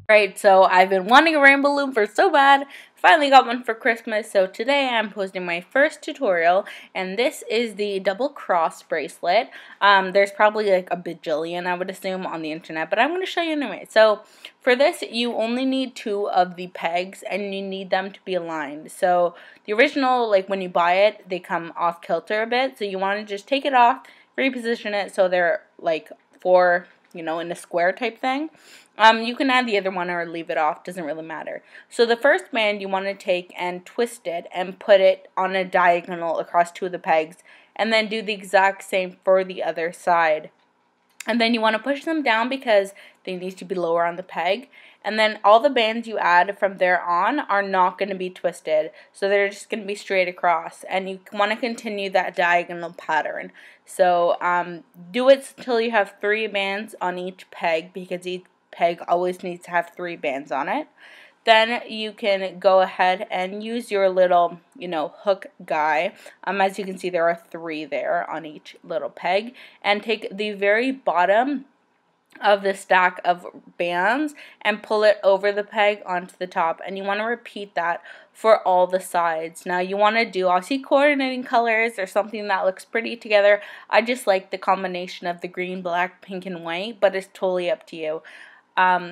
Right, so I've been wanting a rainbow loom for so bad. Finally got one for Christmas, so today I'm posting my first tutorial, and this is the double cross bracelet. There's probably like a bajillion, I would assume, on the internet, but I'm going to show you anyway. So for this, you only need 2 of the pegs, and you need them to be aligned. So the original, like when you buy it, they come off kilter a bit, so you want to just take it off, reposition it so they're like 4, in a square type thing. You can add the other one or leave it off, doesn't really matter. So the first band you want to take and twist it and put it on a diagonal across 2 of the pegs, and then do the exact same for the other side. And then you want to push them down because they need to be lower on the peg. And then all the bands you add from there on are not going to be twisted. So they're just going to be straight across. And you want to continue that diagonal pattern. So do it until you have 3 bands on each peg, because each peg always needs to have 3 bands on it. Then you can go ahead and use your little, hook guy. As you can see, there are 3 there on each little peg. And take the very bottom of the stack of bands and pull it over the peg onto the top. And you want to repeat that for all the sides. Now you want to do, obviously, coordinating colors or something that looks pretty together. I just like the combination of the green, black, pink, and white, but it's totally up to you.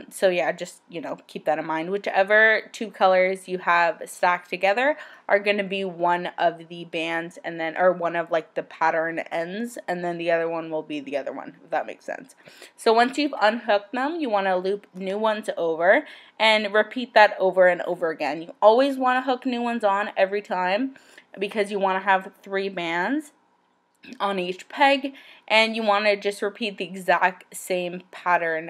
So yeah, just, keep that in mind. Whichever 2 colors you have stacked together are going to be one of the bands, and then, or one of like the pattern ends, and then the other one will be the other one, if that makes sense. So once you've unhooked them, you want to loop new ones over and repeat that over and over again. You always want to hook new ones on every time, because you want to have 3 bands on each peg, and you want to just repeat the exact same pattern.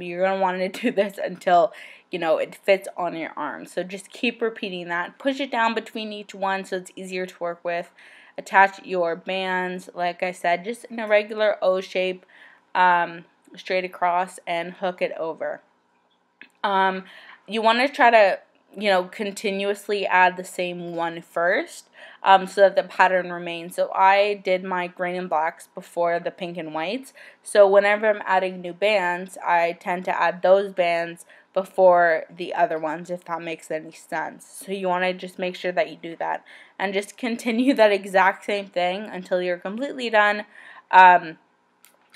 You're going to want to do this until it fits on your arm. So just keep repeating that. Push it down between each one so it's easier to work with. Attach your bands, like I said, just in a regular O shape, straight across, and hook it over. You want to try to continuously add the same one first, so that the pattern remains. So I did my green and blacks before the pink and whites. So whenever I'm adding new bands, I tend to add those bands before the other ones, if that makes any sense. So you want to just make sure that you do that, and just continue that exact same thing until you're completely done.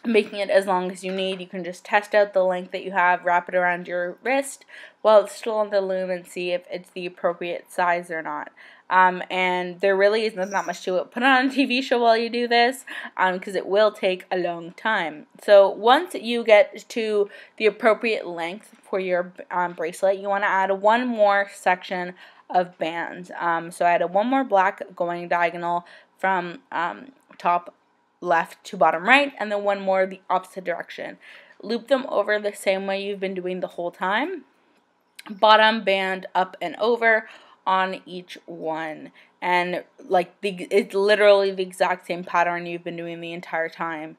Making it as long as you need. You can just test out the length that you have, wrap it around your wrist while it's still on the loom, and see if it's the appropriate size or not. And there really isn't that much to it. Put on a TV show while you do this, because it will take a long time. So once you get to the appropriate length for your bracelet, you want to add 1 more section of bands. So I added 1 more black going diagonal from top left to bottom right, and then 1 more the opposite direction. Loop them over the same way you've been doing the whole time. Bottom band up and over on each one, and it's literally the exact same pattern you've been doing the entire time.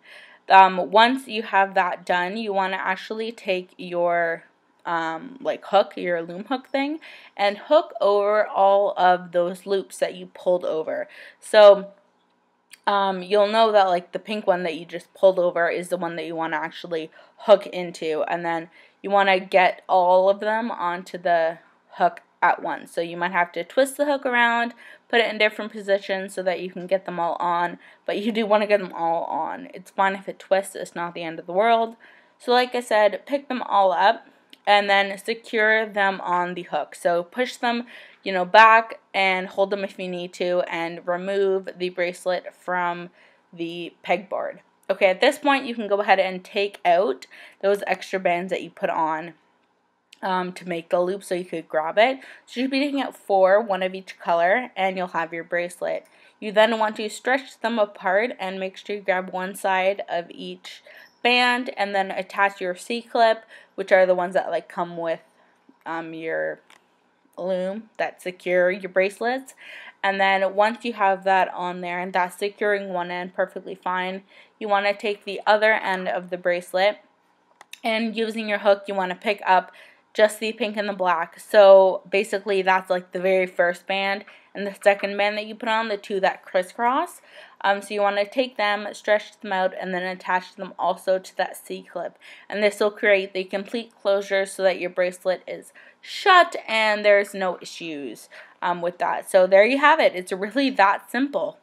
Once you have that done, you want to actually take your hook, your loom hook thing, and hook over all of those loops that you pulled over. So you'll know that the pink one that you just pulled over is the one that you want to actually hook into, and then you want to get all of them onto the hook at once. So you might have to twist the hook around, put it in different positions so that you can get them all on, but you do want to get them all on. It's fine if it twists, it's not the end of the world. So like I said, pick them all up and then secure them on the hook. So push them back and hold them if you need to, and remove the bracelet from the pegboard. Okay, at this point you can go ahead and take out those extra bands that you put on to make the loop so you could grab it. So you should be taking out 4, 1 of each color, and you'll have your bracelet. You then want to stretch them apart and make sure you grab 1 side of each band, and then attach your C-clip, which are the ones that come with your loom that secure your bracelets. And then once you have that on there and that's securing one end perfectly fine, you want to take the other end of the bracelet, and using your hook you want to pick up just the pink and the black. So basically that's the very first band, and the second band that you put on, the 2 that crisscross, So you want to take them, stretch them out, and then attach them also to that C-clip. And this will create the complete closure so that your bracelet is shut and there's no issues with that. So there you have it. It's really that simple.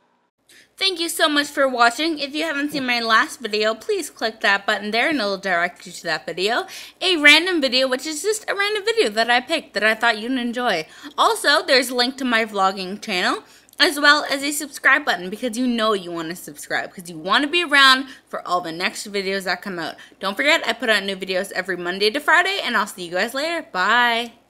Thank you so much for watching. If you haven't seen my last video, please click that button there and it'll direct you to that video. A random video, which is just a random video that I picked that I thought you'd enjoy. Also, there's a link to my vlogging channel, as well as a subscribe button, because you know you want to subscribe, because you want to be around for all the next videos that come out. Don't forget, I put out new videos every Monday to Friday, and I'll see you guys later. Bye!